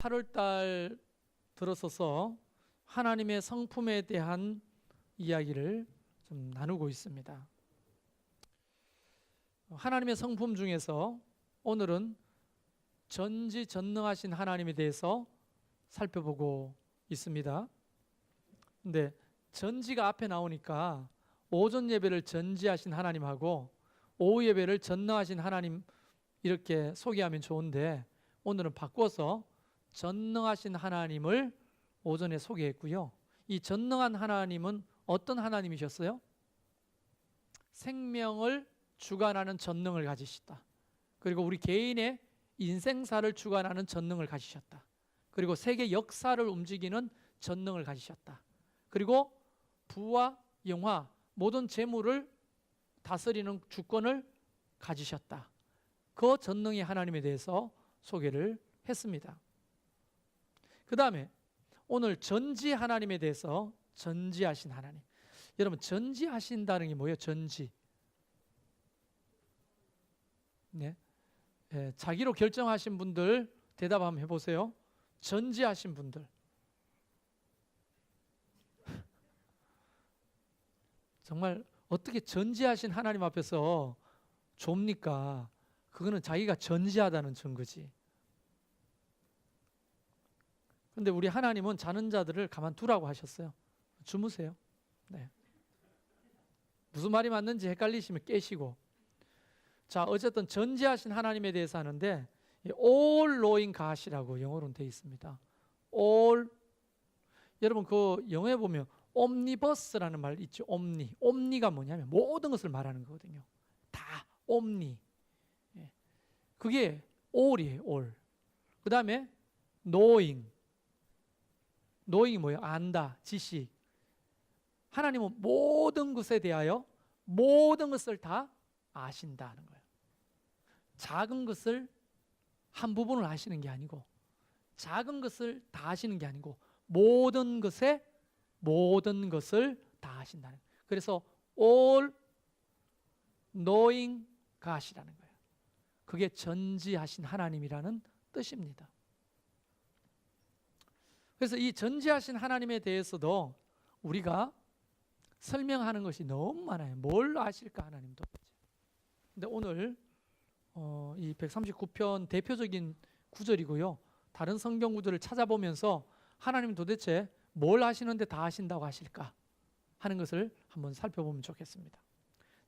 8월 달 들어서서 하나님의 성품에 대한 이야기를 좀 나누고 있습니다. 하나님의 성품 중에서 오늘은 전지전능하신 하나님에 대해서 살펴보고 있습니다. 근데 전지가 앞에 나오니까 오전 예배를 전지하신 하나님하고 오후 예배를 전능하신 하나님 이렇게 소개하면 좋은데, 오늘은 바꿔서 전능하신 하나님을 오전에 소개했고요. 이 전능한 하나님은 어떤 하나님이셨어요? 생명을 주관하는 전능을 가지시다. 그리고 우리 개인의 인생사를 주관하는 전능을 가지셨다. 그리고 세계 역사를 움직이는 전능을 가지셨다. 그리고 부와 영화, 모든 재물을 다스리는 주권을 가지셨다. 그 전능의 하나님에 대해서 소개를 했습니다. 그 다음에 오늘 전지 하나님에 대해서, 전지하신 하나님. 여러분, 전지하신다는 게 뭐예요? 전지. 네. 자기로 결정하신 분들 대답 한번 해보세요. 전지하신 분들. 정말 어떻게 전지하신 하나님 앞에서 좁니까? 그거는 자기가 전지하다는 증거지. 그런데 우리 하나님은 자는 자들을 가만두라고 하셨어요. 주무세요. 네. 무슨 말이 맞는지 헷갈리시면 깨시고. 자, 어쨌든 전지하신 하나님에 대해서 하는데, all knowing God이라고 영어로는 되어 있습니다. all. 여러분, 그 영어에 보면 omnibuse라는 말 있죠. omni가 뭐냐면 모든 것을 말하는 거거든요. 다 omni. 그게 all이에요. all. 그 다음에 knowing이 뭐예요? 안다, 지식. 하나님은 모든 것에 대하여 모든 것을 다 아신다는 거예요. 작은 것을 한 부분을 아시는 게 아니고, 작은 것을 다 아시는 게 아니고, 모든 것을 다 아신다는 거예요. 그래서 all knowing God이라는 거예요. 그게 전지하신 하나님이라는 뜻입니다. 그래서 이 전지하신 하나님에 대해서도 우리가 설명하는 것이 너무 많아요. 뭘 아실까 하나님 도대체. 근데 오늘 이 139편 대표적인 구절이고요. 다른 성경 구절을 찾아보면서 하나님 도대체 뭘 하시는데 다 하신다고 하실까 하는 것을 한번 살펴보면 좋겠습니다.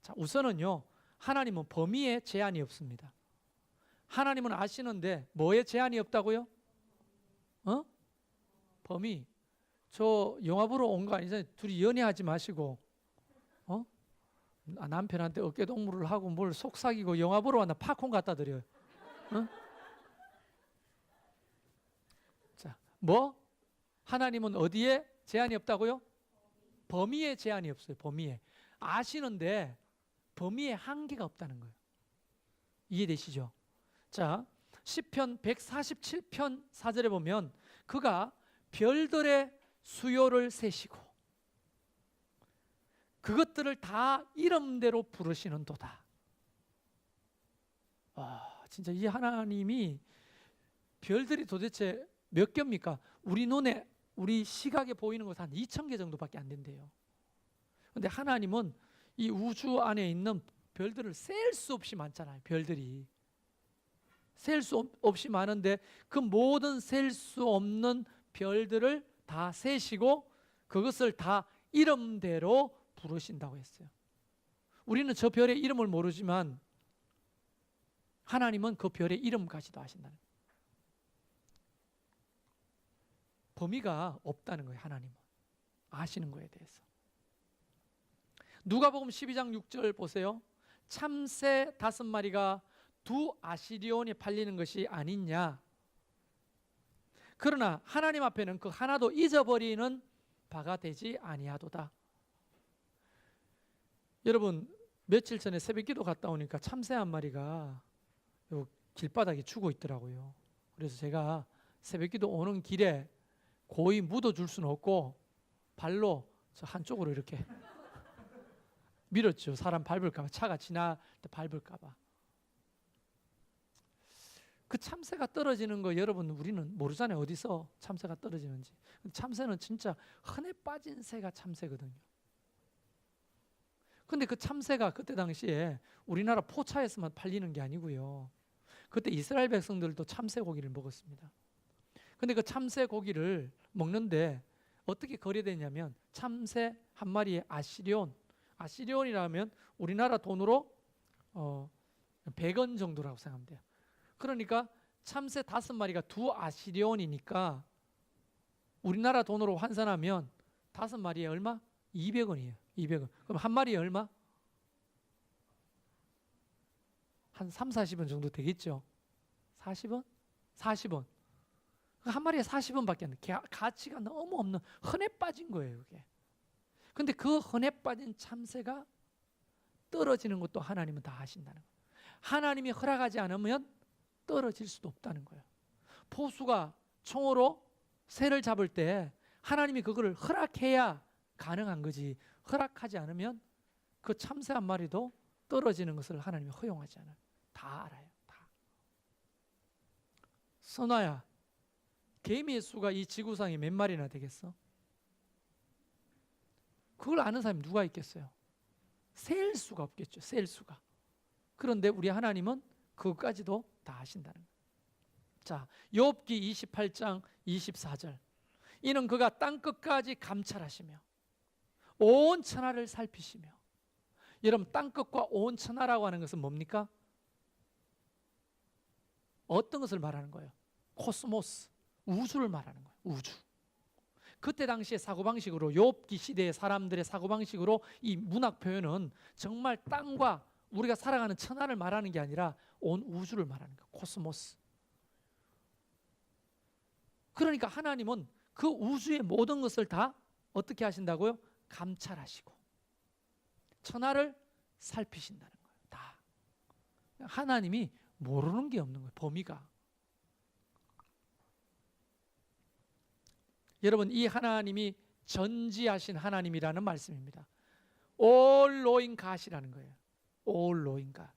자, 우선은요, 하나님은 범위에 제한이 없습니다. 하나님은 아시는데 뭐에 제한이 없다고요? 범위. 저 영화 보러 온 거 아니잖아요. 둘이 연애하지 마시고 남편한테 어깨동무를 하고 뭘 속삭이고 영화 보러 왔나 팝콘 갖다 드려요. 자, 하나님은 어디에 제한이 없다고요? 범위에 제한이 없어요. 범위에. 아시는데 범위에 한계가 없다는 거예요. 이해되시죠? 자, 시편 147편 4절에 보면 그가 별들의 수요를 세시고 그것들을 다 이름대로 부르시는도다. 진짜 이 하나님이 별들이 도대체 몇 개입니까? 우리 눈에, 우리 시각에 보이는 것은 한 2,000개 정도밖에 안 된대요. 그런데 하나님은 이 우주 안에 있는 별들을 셀 수 없이 많잖아요. 별들이 셀 수 없이 많은데 그 모든 셀 수 없는 별들을 다 세시고 그것을 다 이름대로 부르신다고 했어요. 우리는 저 별의 이름을 모르지만 하나님은 그 별의 이름까지도 아신다는 거예요. 범위가 없다는 거예요. 하나님은 아시는 거에 대해서. 누가복음 12장 6절 보세요. 참새 5마리가 2 아시리온에 팔리는 것이 아니냐. 그러나 하나님 앞에는 그 하나도 잊어버리는 바가 되지 아니하도다. 여러분, 며칠 전에 새벽기도 갔다 오니까 참새 한 마리가 길바닥에 죽어 있더라고요. 그래서 제가 새벽기도 오는 길에 고이 묻어줄 수는 없고 발로 저 한쪽으로 이렇게 밀었죠. 사람 밟을까 봐, 차가 지날 때 밟을까 봐. 그 참새가 떨어지는 거 여러분 우리는 모르잖아요. 어디서 참새가 떨어지는지. 참새는 진짜 흔해 빠진 새가 참새거든요. 근데 그 참새가 그때 당시에 우리나라 포차에서만 팔리는 게 아니고요. 그때 이스라엘 백성들도 참새 고기를 먹었습니다. 근데 그 참새 고기를 먹는데 어떻게 거래되냐면 참새 한 마리에 아시리온이라면 우리나라 돈으로 100원 정도라고 생각하면 돼요. 그러니까 참새 5마리가 2아시리온이니까 우리나라 돈으로 환산하면 5마리에 얼마? 200원이에요. 200원. 그럼 한 마리에 얼마? 한 3, 40원 정도 되겠죠. 40원? 40원. 한 마리에 40원밖에 안 돼. 가치가 너무 없는 흔해 빠진 거예요, 이게. 근데 그 흔해 빠진 참새가 떨어지는 것도 하나님은 다 하신다는 거예요. 하나님이 허락하지 않으면 떨어질 수도 없다는 거예요. 포수가 총으로 새를 잡을 때 하나님이 그거를 허락해야 가능한 거지. 허락하지 않으면 그 참새 한 마리도 떨어지는 것을 하나님이 허용하지 않아요. 다 알아요. 다. 선아야, 개미의 수가 이 지구상에 몇 마리나 되겠어? 그걸 아는 사람이 누가 있겠어요? 셀 수가 없겠죠. 셀 수가. 그런데 우리 하나님은 그것까지도 다 하신다는 거예요. 자, 욥기 28장 24절. 이는 그가 땅 끝까지 감찰하시며 온 천하를 살피시며. 여러분, 땅 끝과 온 천하라고 하는 것은 뭡니까? 어떤 것을 말하는 거예요? 코스모스, 우주를 말하는 거예요. 우주. 그때 당시의 사고방식으로, 욥기 시대의 사람들의 사고방식으로 이 문학 표현은 정말 땅과 우리가 살아가는 천하를 말하는 게 아니라 온 우주를 말하는 거예요. 코스모스. 그러니까 하나님은 그 우주의 모든 것을 다 어떻게 하신다고요? 감찰하시고 천하를 살피신다는 거예요. 다. 하나님이 모르는 게 없는 거예요. 범위가. 여러분, 이 하나님이 전지하신 하나님이라는 말씀입니다. All knowing God이라는 거예요. All knowing God.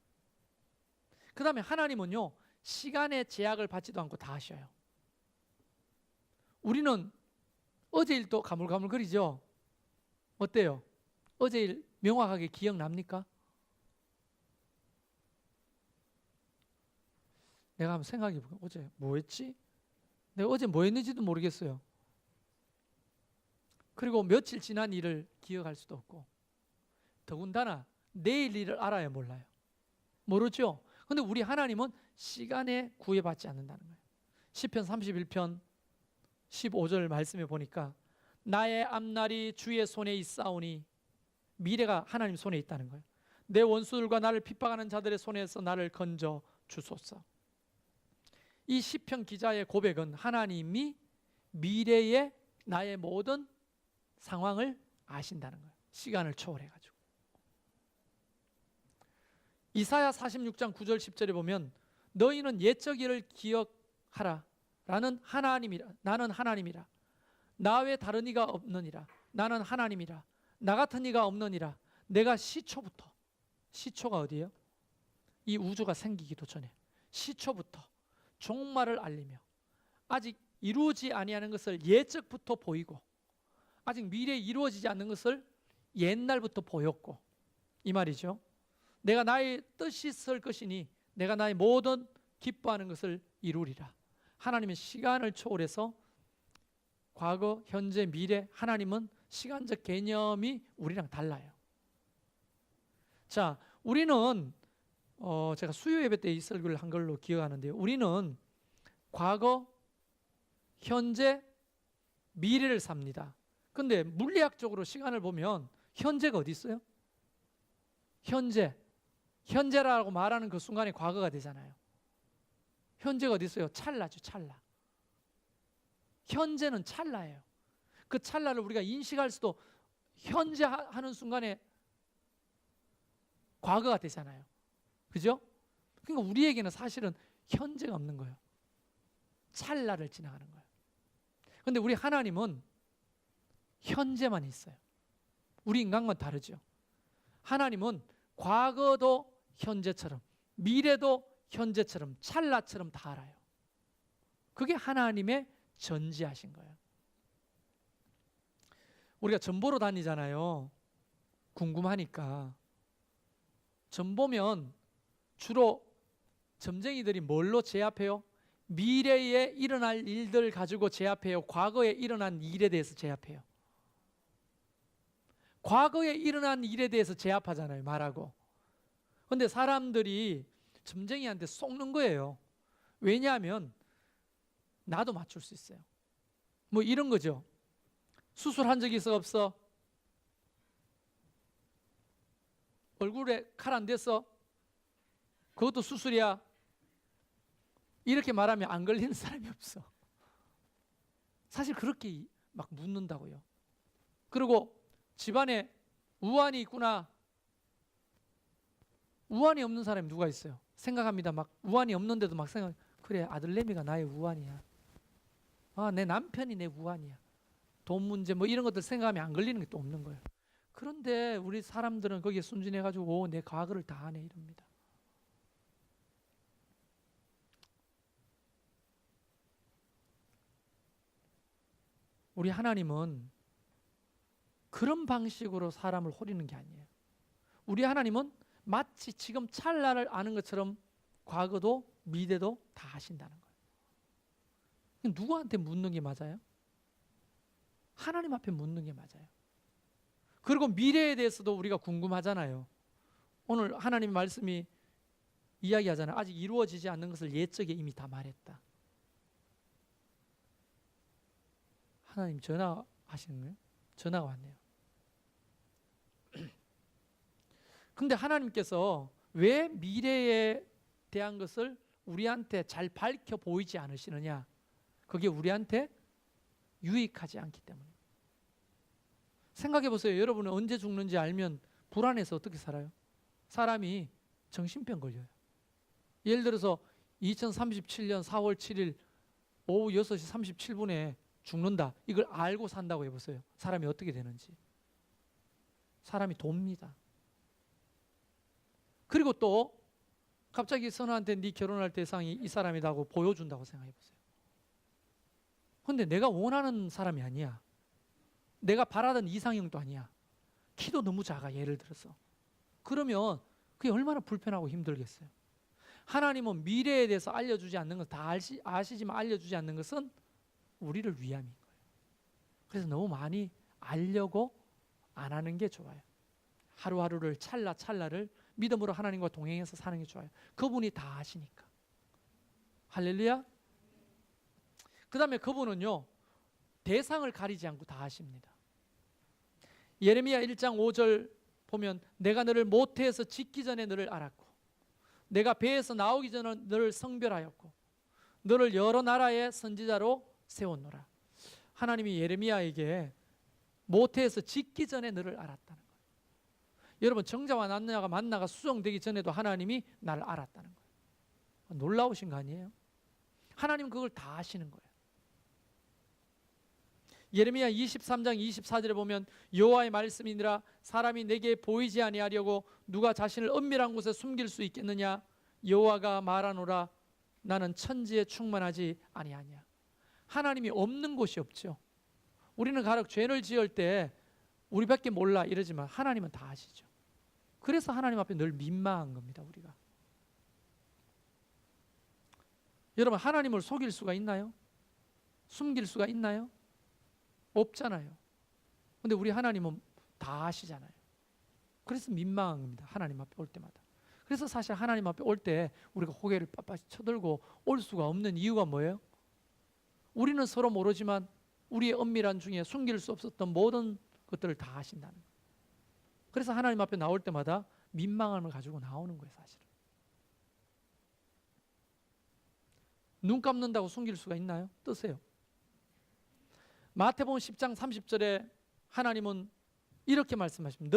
그 다음에 하나님은요, 시간의 제약을 받지도 않고 다 하셔요. 우리는 어제 일도 가물가물거리죠. 어때요? 어제 일 명확하게 기억납니까? 내가 한번 생각해 볼게요. 어제 뭐 했지? 내가 어제 뭐 했는지도 모르겠어요. 그리고 며칠 지난 일을 기억할 수도 없고, 더군다나 내일 일을 알아야 몰라요. 모르죠? 근데 우리 하나님은 시간에 구애받지 않는다는 거예요. 시편 31편 15절 말씀에 보니까 나의 앞날이 주의 손에 있사오니, 미래가 하나님 손에 있다는 거예요. 내 원수들과 나를 핍박하는 자들의 손에서 나를 건져 주소서. 이 시편 기자의 고백은 하나님이 미래의 나의 모든 상황을 아신다는 거예요. 시간을 초월해가지고. 이사야 46장 9절 10절에 보면 너희는 옛적 일을 기억하라. 나는 하나님이라. 나는 하나님이라. 나 외 다른 이가 없느니라. 나는 하나님이라. 나 같은 이가 없느니라. 내가 시초부터. 시초가 어디예요? 이 우주가 생기기도 전에 시초부터 종말을 알리며 아직 이루어지지 아니하는 것을 예적부터 보이고 아직 미래에 이루어지지 않는 것을 옛날부터 보였고, 이 말이죠. 내가 나의 뜻이 있을 것이니 내가 나의 모든 기뻐하는 것을 이루리라. 하나님은 시간을 초월해서 과거, 현재, 미래, 하나님은 시간적 개념이 우리랑 달라요. 자, 우리는 제가 수요 예배 때 이 설교를 한 걸로 기억하는데요. 우리는 과거, 현재, 미래를 삽니다. 근데 물리학적으로 시간을 보면 현재가 어디 있어요? 현재라고 말하는 그 순간이 과거가 되잖아요. 현재가 어디 있어요? 찰나죠, 찰나. 현재는 찰나예요. 그 찰나를 우리가 인식할 수도 현재 하는 순간에 과거가 되잖아요. 그죠? 그러니까 우리에게는 사실은 현재가 없는 거예요. 찰나를 지나가는 거예요. 그런데 우리 하나님은 현재만 있어요. 우리 인간과 다르죠. 하나님은 과거도 현재처럼, 미래도 현재처럼 찰나처럼 다 알아요. 그게 하나님의 전지하신 거예요. 우리가 점 보러 다니잖아요. 궁금하니까. 점 보면 주로 점쟁이들이 뭘로 제압해요? 미래에 일어날 일들 가지고 제압해요? 과거에 일어난 일에 대해서 제압해요? 과거에 일어난 일에 대해서 제압하잖아요, 말하고. 근데 사람들이 점쟁이한테 속는 거예요. 왜냐하면 나도 맞출 수 있어요. 뭐 이런 거죠. 수술한 적 있어 없어? 얼굴에 칼 안 댔어? 그것도 수술이야. 이렇게 말하면 안 걸리는 사람이 없어. 사실 그렇게 막 묻는다고요. 그리고 집안에 우환이 있구나. 우환이 없는 사람이 누가 있어요? 생각합니다. 막 우환이 없는데도 막 생각. 그래, 아들내미가 나의 우환이야. 아, 내 남편이 내 우환이야. 돈 문제 뭐 이런 것들 생각하면 안 걸리는 게 또 없는 거예요. 그런데 우리 사람들은 거기에 순진해가지고 내 과거를 다 아네 이럽니다. 우리 하나님은 그런 방식으로 사람을 호리는 게 아니에요. 우리 하나님은 마치 지금 찰나를 아는 것처럼 과거도 미래도 다 아신다는 거예요. 누구한테 묻는 게 맞아요? 하나님 앞에 묻는 게 맞아요. 그리고 미래에 대해서도 우리가 궁금하잖아요. 오늘 하나님 말씀이 이야기하잖아요. 아직 이루어지지 않는 것을 옛적에 이미 다 말했다. 하나님 전화하시는 거예요? 전화가 왔네요. 근데 하나님께서 왜 미래에 대한 것을 우리한테 잘 밝혀 보이지 않으시느냐? 그게 우리한테 유익하지 않기 때문에. 생각해 보세요. 여러분은 언제 죽는지 알면 불안해서 어떻게 살아요? 사람이 정신병 걸려요. 예를 들어서 2037년 4월 7일 오후 6시 37분에 죽는다. 이걸 알고 산다고 해보세요. 사람이 어떻게 되는지. 사람이 돕니다. 그리고 또 갑자기 선우한테 네 결혼할 대상이 이 사람이라고 보여준다고 생각해 보세요. 근데 내가 원하는 사람이 아니야. 내가 바라던 이상형도 아니야. 키도 너무 작아, 예를 들어서. 그러면 그게 얼마나 불편하고 힘들겠어요. 하나님은 미래에 대해서 알려주지 않는 것, 다 아시지만 알려주지 않는 것은 우리를 위함인 거예요. 그래서 너무 많이 알려고 안 하는 게 좋아요. 하루하루를 찰나를 믿음으로 하나님과 동행해서 사는 게 좋아요. 그분이 다 아시니까. 할렐루야. 그 다음에 그분은요, 대상을 가리지 않고 다 아십니다. 예레미야 1장 5절 보면 내가 너를 모태에서 짓기 전에 너를 알았고 내가 배에서 나오기 전에 너를 성별하였고 너를 여러 나라의 선지자로 세웠노라. 하나님이 예레미야에게 모태에서 짓기 전에 너를 알았다는 거예요. 여러분, 정자와 남자가 만나가 수정되기 전에도 하나님이 나를 알았다는 거예요. 놀라우신 거 아니에요? 하나님은 그걸 다 아시는 거예요. 예레미야 23장 24절에 보면 여호와의 말씀이니라 사람이 내게 보이지 아니하려고 누가 자신을 은밀한 곳에 숨길 수 있겠느냐. 여호와가 말하노라 나는 천지에 충만하지 아니하냐. 하나님이 없는 곳이 없죠. 우리는 가령 죄를 지을 때 우리밖에 몰라 이러지만 하나님은 다 아시죠. 그래서 하나님 앞에 늘 민망한 겁니다. 우리가. 여러분, 하나님을 속일 수가 있나요? 숨길 수가 있나요? 없잖아요. 근데 우리 하나님은 다 아시잖아요. 그래서 민망한 겁니다. 하나님 앞에 올 때마다. 그래서 사실 하나님 앞에 올 때 우리가 고개를 빳빳이 쳐들고 올 수가 없는 이유가 뭐예요? 우리는 서로 모르지만 우리의 은밀한 중에 숨길 수 없었던 모든 것들을 다 아신다는 거예요. 그래서 하나님 앞에 나올 때마다 민망함을 가지고 나오는 거예요. 사실은. 눈 감는다고 숨길 수가 있나요? 뜨세요. 마태복음 10장 30절에 하나님은 이렇게 말씀하십니다.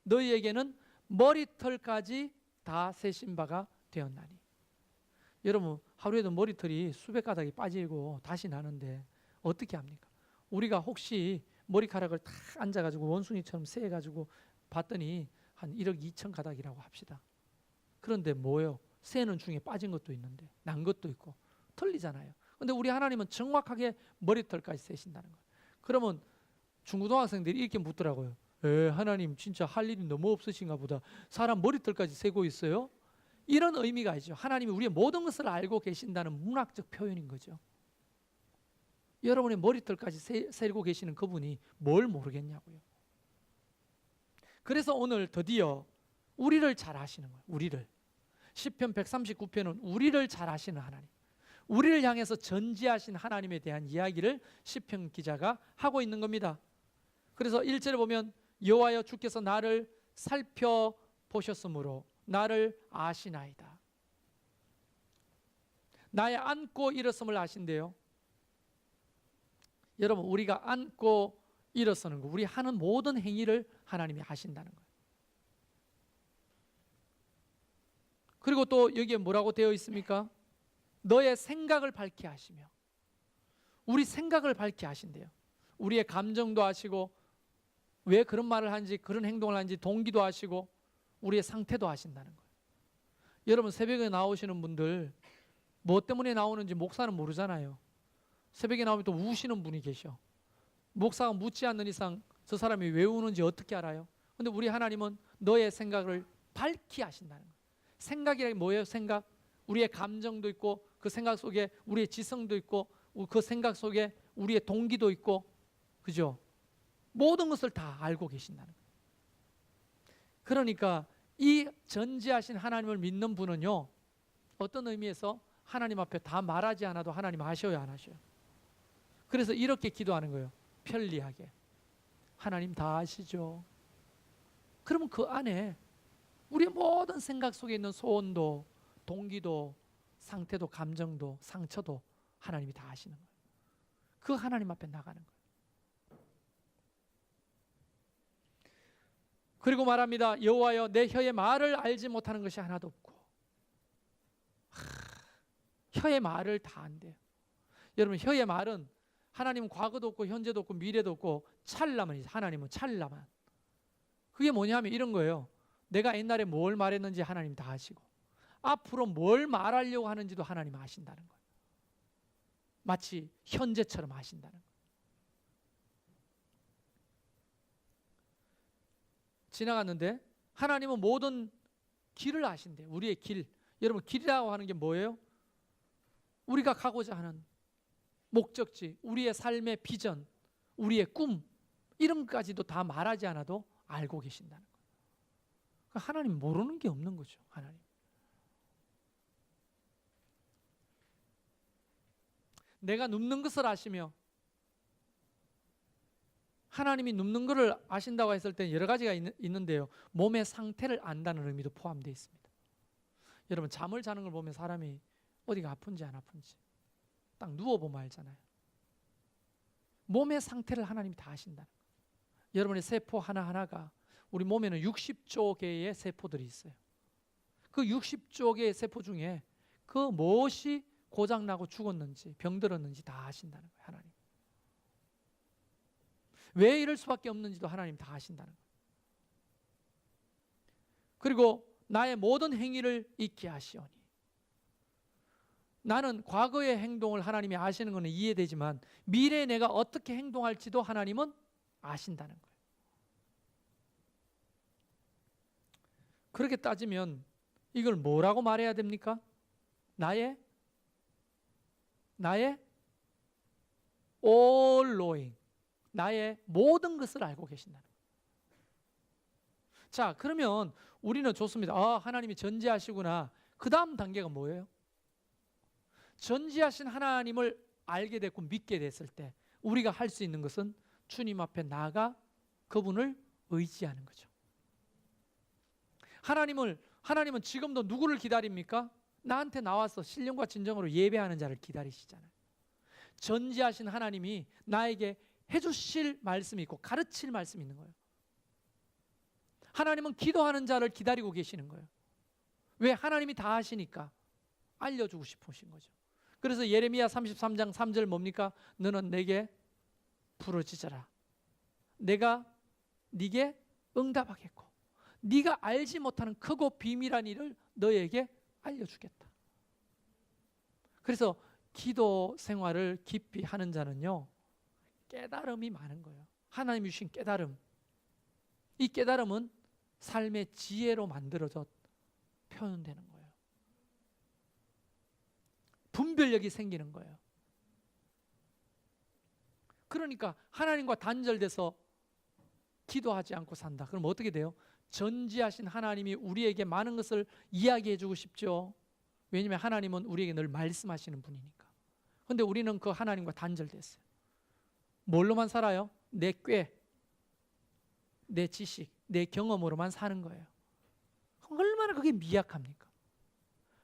너희에게는 머리털까지 다 세신 바가 되었나니. 여러분, 하루에도 머리털이 수백 가닥이 빠지고 다시 나는데 어떻게 합니까? 우리가 혹시 머리카락을 탁 앉아가지고 원숭이처럼 세가지고 봤더니 한 1억 2천 가닥이라고 합시다. 그런데 뭐예요? 새는 중에 빠진 것도 있는데 난 것도 있고 틀리잖아요. 근데 우리 하나님은 정확하게 머리털까지 세신다는 거예요. 그러면 중고등학생들이 이렇게 묻더라고요. 하나님 진짜 할 일이 너무 없으신가 보다. 사람 머리털까지 세고 있어요? 이런 의미가 있죠. 하나님이 우리의 모든 것을 알고 계신다는 문학적 표현인 거죠. 여러분의 머리털까지 세고 계시는 그분이 뭘 모르겠냐고요. 그래서 오늘 드디어 우리를 잘 아시는 거예요. 우리를. 시편 139편은 우리를 잘 아시는 하나님, 우리를 향해서 전지하신 하나님에 대한 이야기를 시편 기자가 하고 있는 겁니다. 그래서 1절에 보면 여호와여 주께서 나를 살펴보셨으므로 나를 아시나이다. 나의 앉고 일어섬을 아신대요. 여러분, 우리가 앉고 일어서는 거, 우리 하는 모든 행위를 하나님이 아신다는 거예요. 그리고 또 여기에 뭐라고 되어 있습니까? 너의 생각을 밝게 하시며, 우리 생각을 밝게 하신대요. 우리의 감정도 아시고, 왜 그런 말을 하는지, 그런 행동을 하는지 동기도 아시고, 우리의 상태도 아신다는 거예요. 여러분, 새벽에 나오시는 분들 뭐 때문에 나오는지 목사는 모르잖아요. 새벽에 나오면 또 우시는 분이 계셔. 목사가 묻지 않는 이상 저 사람이 왜 우는지 어떻게 알아요? 근데 우리 하나님은 너의 생각을 밝게 하신다는 거예요. 생각이란 게 뭐예요? 생각. 우리의 감정도 있고, 그 생각 속에 우리의 지성도 있고, 그 생각 속에 우리의 동기도 있고, 그죠? 모든 것을 다 알고 계신다는 거예요. 그러니까 이 전지하신 하나님을 믿는 분은요, 어떤 의미에서 하나님 앞에 다 말하지 않아도 하나님 아셔요, 안 아셔요? 그래서 이렇게 기도하는 거예요. 편리하게. 하나님 다 아시죠? 그러면 그 안에 우리의 모든 생각 속에 있는 소원도, 동기도, 상태도, 감정도, 상처도 하나님이 다 아시는 거예요. 그 하나님 앞에 나가는 거예요. 그리고 말합니다. 여호와여 내 혀의 말을 알지 못하는 것이 하나도 없고. 혀의 말을 다 안돼요. 여러분, 혀의 말은 하나님은 과거도 없고 현재도 없고 미래도 없고 찰나만, 하나님은 찰나만. 그게 뭐냐면 이런 거예요. 내가 옛날에 뭘 말했는지 하나님 다 아시고, 앞으로 뭘 말하려고 하는지도 하나님 아신다는 거예요. 마치 현재처럼 아신다는 거예요. 지나갔는데 하나님은 모든 길을 아신대요. 우리의 길. 여러분, 길이라고 하는 게 뭐예요? 우리가 가고자 하는 목적지, 우리의 삶의 비전, 우리의 꿈, 이런 것까지도 다 말하지 않아도 알고 계신다는 거예요. 하나님 모르는 게 없는 거죠. 하나님. 내가 눕는 것을 아시며, 하나님이 눕는 것을 아신다고 했을 때 여러 가지가 있는데요. 몸의 상태를 안다는 의미도 포함되어 있습니다. 여러분, 잠을 자는 걸 보면 사람이 어디가 아픈지 안 아픈지 딱 누워보면 알잖아요. 몸의 상태를 하나님이 다 아신다는 거예요. 여러분의 세포 하나하나가, 우리 몸에는 60조 개의 세포들이 있어요. 그 60조 개의 세포 중에 그 무엇이 고장나고 죽었는지, 병들었는지 다 아신다는 거예요. 하나님. 왜 이럴 수밖에 없는지도 하나님 다 아신다는 거예요. 그리고 나의 모든 행위를 잊게 하시오니. 나는 과거의 행동을 하나님이 아시는 것은 이해되지만 미래에 내가 어떻게 행동할지도 하나님은 아신다는 거예요. 그렇게 따지면 이걸 뭐라고 말해야 됩니까? 나의 all knowing, 나의 모든 것을 알고 계신다는 거예요. 자, 그러면 우리는 좋습니다. 하나님이 전지하시구나. 그 다음 단계가 뭐예요? 전지하신 하나님을 알게 됐고 믿게 됐을 때 우리가 할 수 있는 것은 주님 앞에 나아가 그분을 의지하는 거죠. 하나님은 지금도 누구를 기다립니까? 나한테 나와서 신령과 진정으로 예배하는 자를 기다리시잖아요. 전지하신 하나님이 나에게 해주실 말씀이 있고 가르칠 말씀이 있는 거예요. 하나님은 기도하는 자를 기다리고 계시는 거예요. 왜? 하나님이 다 하시니까 알려주고 싶으신 거죠. 그래서 예레미야 33장 3절 뭡니까? 너는 내게 부르짖어라. 내가 네게 응답하겠고 네가 알지 못하는 크고 비밀한 일을 너에게 알려주겠다. 그래서 기도 생활을 깊이 하는 자는요, 깨달음이 많은 거예요. 하나님이 주신 깨달음. 이 깨달음은 삶의 지혜로 만들어져 표현되는 거예요. 분별력이 생기는 거예요. 그러니까 하나님과 단절돼서 기도하지 않고 산다. 그럼 어떻게 돼요? 전지하신 하나님이 우리에게 많은 것을 이야기해 주고 싶죠. 왜냐하면 하나님은 우리에게 늘 말씀하시는 분이니까. 그런데 우리는 그 하나님과 단절됐어요. 뭘로만 살아요? 내 꾀, 내 지식, 내 경험으로만 사는 거예요. 얼마나 그게 미약합니까?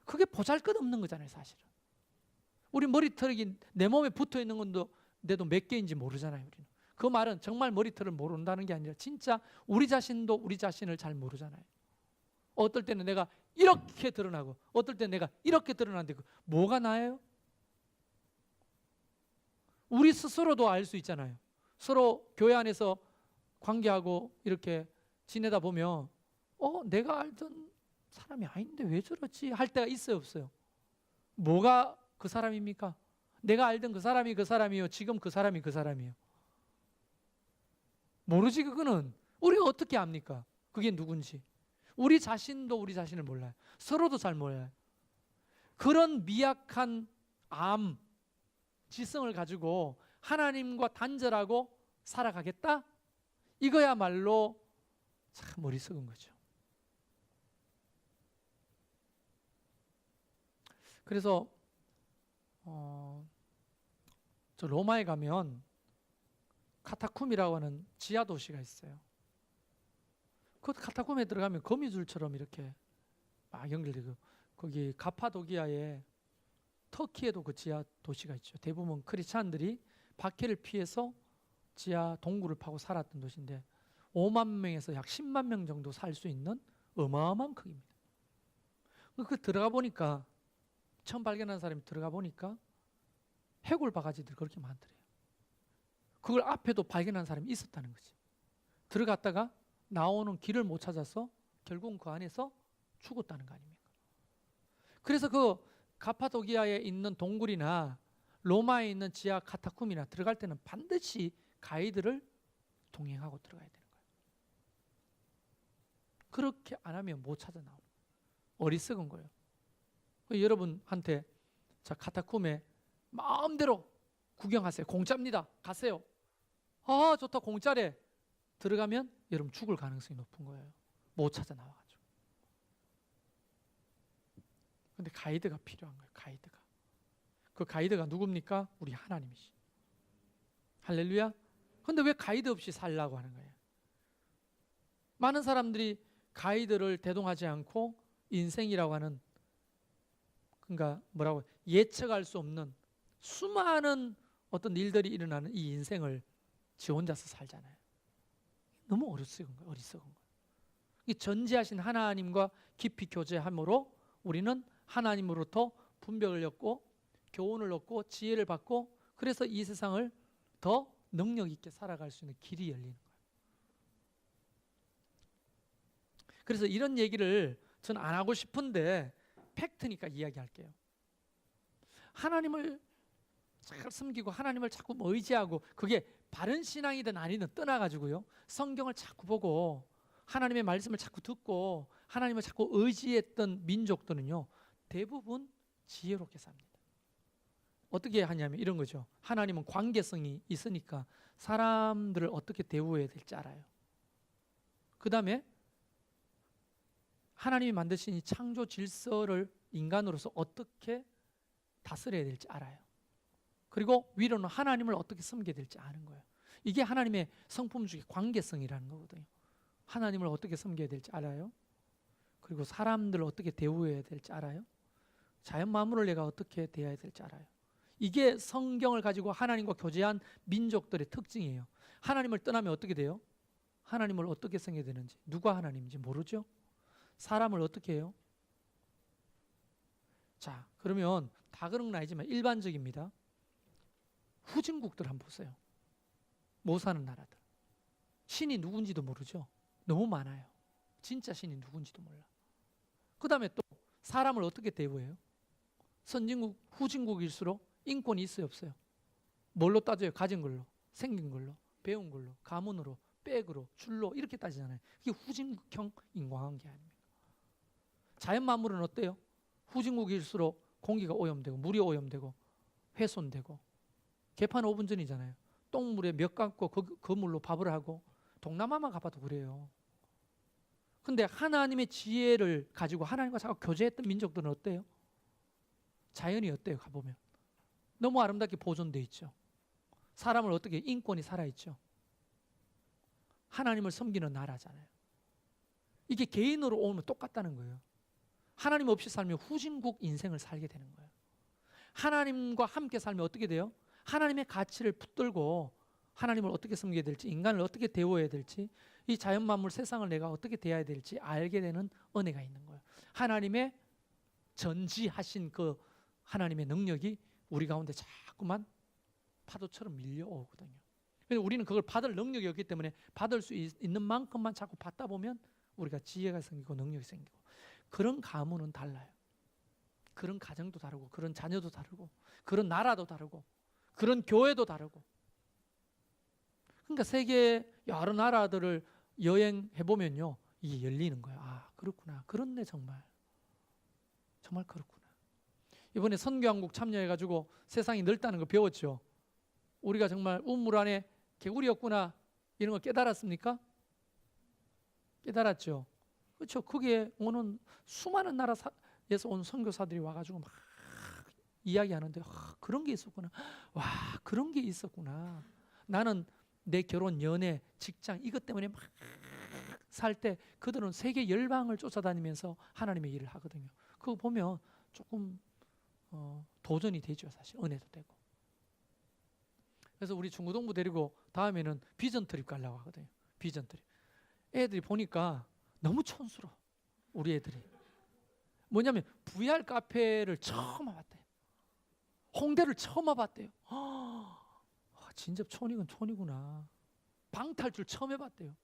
그게 보잘것없는 거잖아요, 사실은. 우리 머리털이 내 몸에 붙어 있는 건데도 몇 개인지 모르잖아요, 우리는. 그 말은 정말 머리털을 모른다는 게 아니라 진짜 우리 자신도 우리 자신을 잘 모르잖아요. 어떨 때는 내가 이렇게 드러나고 어떨 때는 내가 이렇게 드러나는데 뭐가 나예요? 우리 스스로도 알 수 있잖아요. 서로 교회 안에서 관계하고 이렇게 지내다 보면 내가 알던 사람이 아닌데 왜 저러지? 할 때가 있어요, 없어요? 뭐가 그 사람입니까? 내가 알던 그 사람이 그 사람이요, 지금 그 사람이 그 사람이요? 모르지. 그거는 우리가 어떻게 압니까? 그게 누군지. 우리 자신도 우리 자신을 몰라요. 서로도 잘 몰라요. 그런 미약한 지성을 가지고 하나님과 단절하고 살아가겠다? 이거야말로 참 어리석은 거죠. 그래서 저 로마에 가면 카타쿰이라고 하는 지하 도시가 있어요. 그 카타쿰에 들어가면 거미줄처럼 이렇게 막 연결되고, 거기 가파도기아에, 터키에도 그 지하 도시가 있죠. 대부분 크리스찬들이 박해를 피해서 지하 동굴을 파고 살았던 도시인데 5만 명에서 약 10만 명 정도 살 수 있는 어마어마한 크기입니다. 그 들어가 보니까, 처음 발견한 사람이 들어가 보니까 해골 바가지들이 그렇게 많더래요. 그걸 앞에도 발견한 사람이 있었다는 거지. 들어갔다가 나오는 길을 못 찾아서 결국은 그 안에서 죽었다는 거 아닙니까? 그래서 그 가파도기아에 있는 동굴이나 로마에 있는 지하 카타쿰이나 들어갈 때는 반드시 가이드를 동행하고 들어가야 되는 거예요. 그렇게 안 하면 못 찾아 나오는 거예요. 어리석은 거예요. 여러분한테 자, 카타쿰에 마음대로 구경하세요. 공짜입니다. 가세요. 아, 좋다. 공짜래. 들어가면 여러분 죽을 가능성이 높은 거예요. 못 찾아 나와가지고. 근데 가이드가 필요한 거예요. 가이드가. 그 가이드가 누굽니까? 우리 하나님이시. 할렐루야. 근데 왜 가이드 없이 살라고 하는 거예요? 많은 사람들이 가이드를 대동하지 않고 인생이라고 하는, 그러니까 뭐라고, 예측할 수 없는 수많은 어떤 일들이 일어나는 이 인생을 지 혼자서 살잖아요. 너무 어리석은 거예요. 어리석은 거예요. 이 전지하신 하나님과 깊이 교제함으로 우리는 하나님으로부터 분별을 얻고 교훈을 얻고 지혜를 받고, 그래서 이 세상을 더 능력 있게 살아갈 수 있는 길이 열리는 거예요. 그래서 이런 얘기를 저는 안 하고 싶은데 팩트니까 이야기할게요. 하나님을 잘 섬기고 하나님을 자꾸 의지하고, 그게 바른 신앙이든 아니든 떠나가지고요, 성경을 자꾸 보고 하나님의 말씀을 자꾸 듣고 하나님을 자꾸 의지했던 민족들은요, 대부분 지혜롭게 삽니다. 어떻게 하냐면 이런 거죠. 하나님은 관계성이 있으니까 사람들을 어떻게 대우해야 될지 알아요. 그 다음에 하나님이 만드신 이 창조 질서를 인간으로서 어떻게 다스려야 될지 알아요. 그리고 위로는 하나님을 어떻게 섬겨야 될지 아는 거예요. 이게 하나님의 성품 중에 관계성이라는 거거든요. 하나님을 어떻게 섬겨야 될지 알아요. 그리고 사람들을 어떻게 대우해야 될지 알아요. 자연 만물을 내가 어떻게 대해야 될지 알아요. 이게 성경을 가지고 하나님과 교제한 민족들의 특징이에요. 하나님을 떠나면 어떻게 돼요? 하나님을 어떻게 섬겨야 되는지, 누가 하나님인지 모르죠? 사람을 어떻게 해요? 자, 그러면 다 그런 건 아니지만 일반적입니다. 후진국들 한번 보세요. 못 사는 나라들. 신이 누군지도 모르죠? 너무 많아요. 진짜 신이 누군지도 몰라. 그 다음에 또 사람을 어떻게 대우해요? 선진국, 후진국일수록 인권이 있어요, 없어요? 뭘로 따져요? 가진 걸로, 생긴 걸로, 배운 걸로, 가문으로, 백으로, 줄로 이렇게 따지잖아요. 이게 후진국형 인과관계 아닙니까? 자연 만물은 어때요? 후진국일수록 공기가 오염되고 물이 오염되고 훼손되고 개판 5분 전이잖아요. 똥물에 몇 감고 그 물로 밥을 하고 동남아만 가봐도 그래요. 근데 하나님의 지혜를 가지고 하나님과 자꾸 교제했던 민족들은 어때요? 자연이 어때요? 가보면 너무 아름답게 보존돼 있죠. 사람을 어떻게 인권이 살아있죠. 하나님을 섬기는 나라잖아요. 이게 개인으로 오면 똑같다는 거예요. 하나님 없이 살면 후진국 인생을 살게 되는 거예요. 하나님과 함께 살면 어떻게 돼요? 하나님의 가치를 붙들고 하나님을 어떻게 섬겨야 될지, 인간을 어떻게 대우해야 될지, 이 자연 만물 세상을 내가 어떻게 대해야 될지 알게 되는 은혜가 있는 거예요. 하나님의 전지하신 그 하나님의 능력이 우리 가운데 자꾸만 파도처럼 밀려오거든요. 그래서 우리는 그걸 받을 능력이 없기 때문에 받을 수 있는 만큼만 자꾸 받다 보면 우리가 지혜가 생기고 능력이 생기고, 그런 가문은 달라요. 그런 가정도 다르고, 그런 자녀도 다르고, 그런 나라도 다르고, 그런 교회도 다르고. 그러니까 세계 여러 나라들을 여행해 보면요, 이게 열리는 거예요. 아, 그렇구나. 그렇네, 정말. 정말 그렇구나. 이번에 선교한국 참여해가지고 세상이 넓다는 거 배웠죠. 우리가 정말 우물 안에 개구리였구나, 이런 거 깨달았습니까? 깨달았죠. 그렇죠. 거기에 오는 수많은 나라에서 온 선교사들이 와가지고 막 이야기하는데, 그런 게 있었구나. 와, 그런 게 있었구나. 나는 내 결혼, 연애, 직장 이것 때문에 막 살 때 그들은 세계 열방을 쫓아다니면서 하나님의 일을 하거든요. 그거 보면 조금 도전이 되죠. 사실 은혜도 되고. 그래서 우리 중고등부 데리고 다음에는 비전 트립 가려고 하거든요. 비전 트립. 애들이 보니까 너무 촌스러워. 우리 애들이. 뭐냐면 VR 카페를 처음 와봤대요. 홍대를 처음 와봤대요. 진짜 촌이건 촌이구나. 방탈출 처음 해봤대요.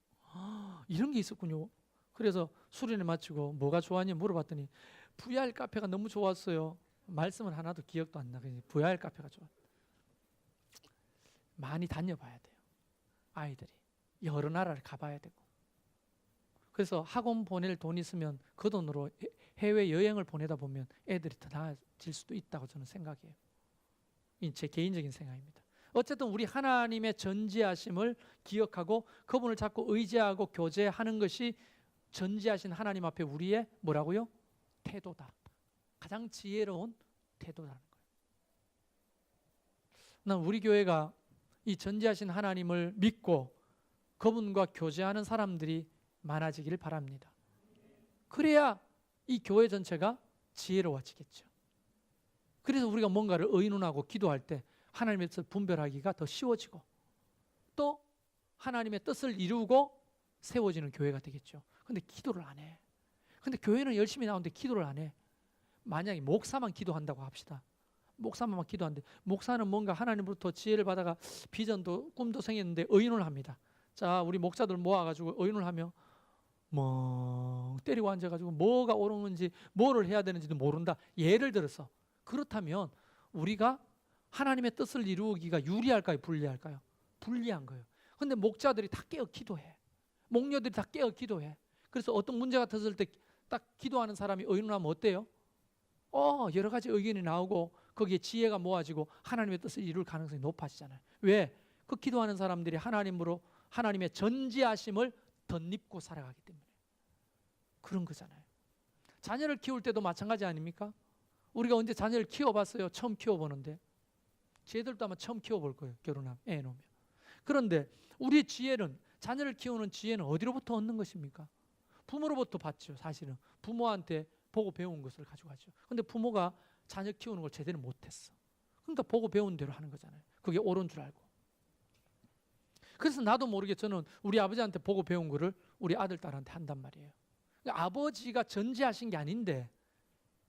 이런 게 있었군요. 그래서 수련회 마치고 뭐가 좋았냐 물어봤더니 VR 카페가 너무 좋았어요. 말씀은 하나도 기억도 안 나고 VR 카페가 좋았. 많이 다녀봐야 돼요. 아이들이 여러 나라를 가봐야 되고. 그래서 학원 보낼 돈 있으면 그 돈으로 해외 여행을 보내다 보면 애들이 더 나아질 수도 있다고 저는 생각해요. 제 개인적인 생각입니다. 어쨌든 우리 하나님의 전지하심을 기억하고 그분을 자꾸 의지하고 교제하는 것이 전지하신 하나님 앞에 우리의 뭐라고요? 태도다. 가장 지혜로운 태도라는 거예요. 난 우리 교회가 이 전지하신 하나님을 믿고 그분과 교제하는 사람들이 많아지기를 바랍니다. 그래야 이 교회 전체가 지혜로워지겠죠. 그래서 우리가 뭔가를 의논하고 기도할 때 하나님의 뜻을 분별하기가 더 쉬워지고 또 하나님의 뜻을 이루고 세워지는 교회가 되겠죠. 근데 기도를 안 해. 근데 교회는 열심히 나오는데 기도를 안 해. 만약에 목사만 기도한다고 합시다. 목사만 기도하는데 목사는 뭔가 하나님으로부터 지혜를 받아가 비전도 꿈도 생겼는데 의논을 합니다. 자, 우리 목사들 모아가지고 의논을 하며 멍 때리고 앉아가지고 뭐가 옳은지 뭐를 해야 되는지도 모른다. 예를 들어서 그렇다면 우리가 하나님의 뜻을 이루기가 유리할까요? 불리할까요? 불리한 거예요. 근데 목자들이 다 깨어 기도해. 목녀들이 다 깨어 기도해. 그래서 어떤 문제가 터질 때 딱 기도하는 사람이 의논하면 어때요? 여러 가지 의견이 나오고 거기에 지혜가 모아지고 하나님의 뜻을 이룰 가능성이 높아지잖아요. 왜? 그 기도하는 사람들이 하나님으로 하나님의 전지하심을 덧입고 살아가기 때문에 그런 거잖아요. 자녀를 키울 때도 마찬가지 아닙니까? 우리가 언제 자녀를 키워봤어요? 처음 키워보는데 쟤들도 아마 처음 키워볼 거예요. 결혼하면, 애 놓으면. 그런데 우리의 지혜는, 자녀를 키우는 지혜는 어디로부터 얻는 것입니까? 부모로부터 받죠. 사실은 부모한테 보고 배운 것을 가져가죠. 근데 부모가 자녀 키우는 걸 제대로 못했어. 그러니까 보고 배운 대로 하는 거잖아요. 그게 옳은 줄 알고. 그래서 나도 모르게 저는 우리 아버지한테 보고 배운 거를 우리 아들, 딸한테 한단 말이에요. 그러니까 아버지가 전지하신 게 아닌데,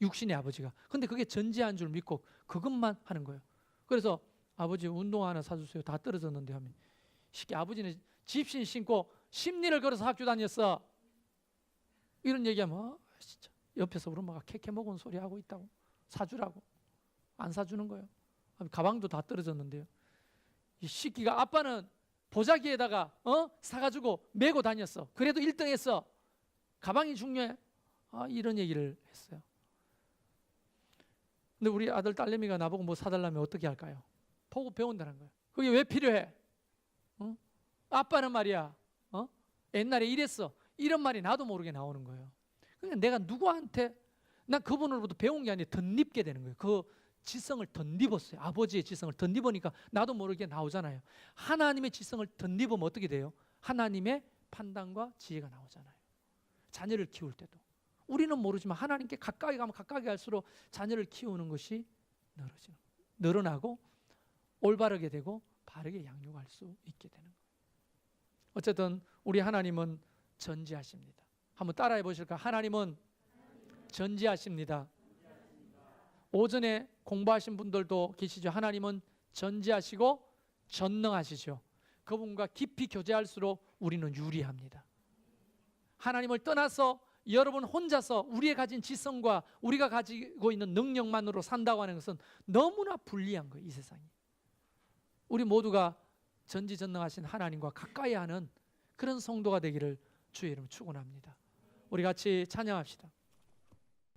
육신의 아버지가. 근데 그게 전지한 줄 믿고 그것만 하는 거예요. 그래서 아버지 운동화 하나 사주세요. 다 떨어졌는데 하면 아버지는 집신 신고 심리를 걸어서 학교 다녔어. 이런 얘기하면 진짜 옆에서 우리 엄마가 캐캐 먹은 소리 하고 있다고. 사주라고. 안 사주는 거예요. 가방도 다 떨어졌는데요. 이 시끼가 아빠는 보자기에다가 사가지고 메고 다녔어. 그래도 1등 했어. 가방이 중요해. 이런 얘기를 했어요. 근데 우리 아들 딸내미가 나보고 뭐 사달라면 어떻게 할까요? 보고 배운다는 거예요. 그게 왜 필요해? 아빠는 말이야 옛날에 이랬어. 이런 말이 나도 모르게 나오는 거예요. 그러니까 내가 누구한테 난 그분으로부터 배운 게 아니라 덧입게 되는 거예요. 그 지성을 덧입었어요. 아버지의 지성을 덧입으니까 나도 모르게 나오잖아요. 하나님의 지성을 덧입으면 어떻게 돼요? 하나님의 판단과 지혜가 나오잖아요. 자녀를 키울 때도 우리는 모르지만 하나님께 가까이 가면 가까이 갈수록 자녀를 키우는 것이 늘어나고 올바르게 되고 바르게 양육할 수 있게 되는 거예요. 어쨌든 우리 하나님은 전지하십니다. 한번 따라해 보실까요? 하나님은 전지하십니다. 오전에 공부하신 분들도 계시죠. 하나님은 전지하시고 전능하시죠. 그분과 깊이 교제할수록 우리는 유리합니다. 하나님을 떠나서 여러분 혼자서 우리의 가진 지성과 우리가 가지고 있는 능력만으로 산다고 하는 것은 너무나 불리한 거예요. 이 세상이. 우리 모두가 전지전능하신 하나님과 가까이 하는 그런 성도가 되기를 주의 이름으로 축원합니다. 우리 같이 찬양합시다.